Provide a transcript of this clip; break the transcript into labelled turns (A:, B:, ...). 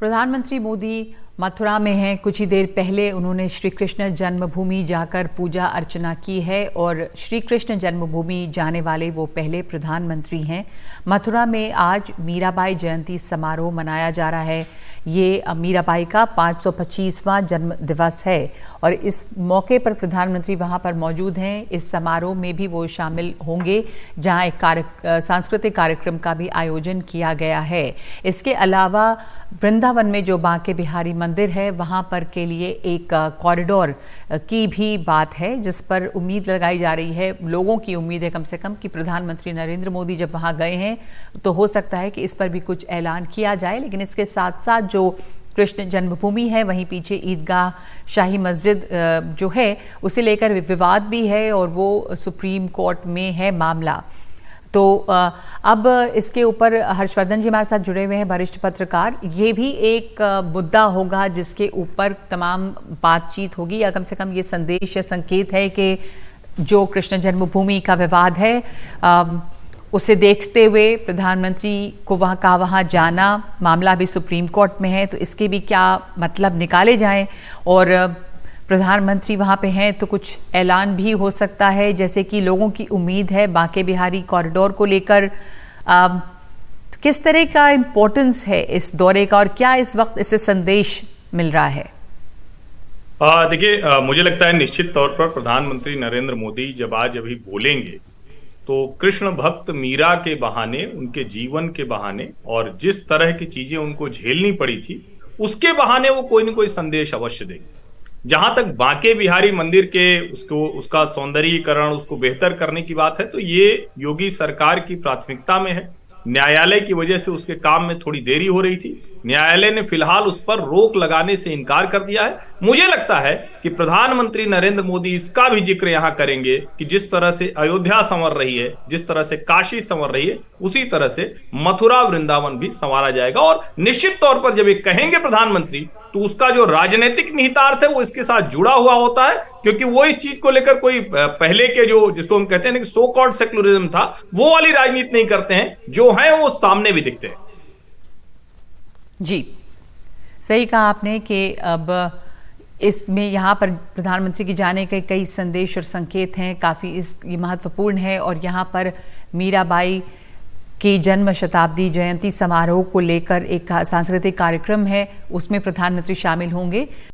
A: प्रधानमंत्री मोदी मथुरा में हैं। कुछ ही देर पहले उन्होंने श्री कृष्ण जन्मभूमि जाकर पूजा अर्चना की है और श्री कृष्ण जन्मभूमि जाने वाले वो पहले प्रधानमंत्री हैं। मथुरा में आज मीराबाई जयंती समारोह मनाया जा रहा है। ये मीराबाई का 525वां जन्म दिवस है और इस मौके पर प्रधानमंत्री वहां पर मौजूद हैं। इस समारोह में भी वो शामिल होंगे, जहां एक सांस्कृतिक कार्यक्रम का भी आयोजन किया गया है। इसके अलावा वृंदावन में जो बांके बिहारी मंदिर है, वहां पर के लिए एक कॉरिडोर की भी बात है, जिस पर उम्मीद लगाई जा रही है, लोगों की उम्मीद है कम से कम, कि प्रधानमंत्री नरेंद्र मोदी जब वहां गए हैं तो हो सकता है कि इस पर भी कुछ ऐलान किया जाए। लेकिन इसके साथ साथ जो कृष्ण जन्मभूमि है, वहीं पीछे ईदगाह शाही मस्जिद जो है, उसे लेकर विवाद भी है और वो सुप्रीम कोर्ट में है मामला। तो अब इसके ऊपर हर्षवर्धन जी हमारे साथ जुड़े हुए हैं, वरिष्ठ पत्रकार। ये भी एक मुद्दा होगा जिसके ऊपर तमाम बातचीत होगी, या कम से कम ये संदेश या संकेत है कि जो कृष्ण जन्मभूमि का विवाद है उसे देखते हुए प्रधानमंत्री को वहाँ जाना, मामला भी सुप्रीम कोर्ट में है, तो इसके भी क्या मतलब निकाले जाएं। और प्रधानमंत्री वहाँ पे हैं तो कुछ ऐलान भी हो सकता है, जैसे कि लोगों की उम्मीद है बांके बिहारी कॉरिडोर को लेकर। किस तरह का इम्पोर्टेंस है इस दौरे का और क्या इस वक्त इससे संदेश मिल रहा है?
B: देखिए, मुझे लगता है निश्चित तौर पर प्रधानमंत्री नरेंद्र मोदी जब आज अभी बोलेंगे तो कृष्ण भक्त मीरा के बहाने, उनके जीवन के बहाने और जिस तरह की चीजें उनको झेलनी पड़ी थी उसके बहाने वो कोई न कोई संदेश अवश्य देंगे। जहां तक बांके बिहारी मंदिर के उसका सौंदर्यीकरण, उसको बेहतर करने की बात है, तो ये योगी सरकार की प्राथमिकता में है। न्यायालय की वजह से उसके काम में थोड़ी देरी हो रही थी। न्यायालय ने फिलहाल उस पर रोक लगाने से इनकार कर दिया है। मुझे लगता है कि प्रधानमंत्री नरेंद्र मोदी इसका भी जिक्र यहां करेंगे कि जिस तरह से अयोध्या संवर रही है, जिस तरह से काशी संवर रही है, उसी तरह से मथुरा वृंदावन भी संवारा जाएगा। और निश्चित तौर पर जब ये कहेंगे प्रधानमंत्री, तो उसका जो राजनीतिक निहितार्थ है वो इसके साथ जुड़ा हुआ होता है, क्योंकि वो इस चीज को लेकर कोई पहले के जो जिसको हम कहते हैं कि सो कॉल्ड सेक्युलरिज्म था, वो वाली राजनीति नहीं करते हैं। जो है वो सामने भी दिखते हैं।
A: जी, सही कहा आपने कि अब इसमें यहाँ पर प्रधानमंत्री के जाने के कई संदेश और संकेत हैं, काफ़ी ये महत्वपूर्ण है। और यहाँ पर मीराबाई की जन्म शताब्दी जयंती समारोह को लेकर एक सांस्कृतिक कार्यक्रम है, उसमें प्रधानमंत्री शामिल होंगे।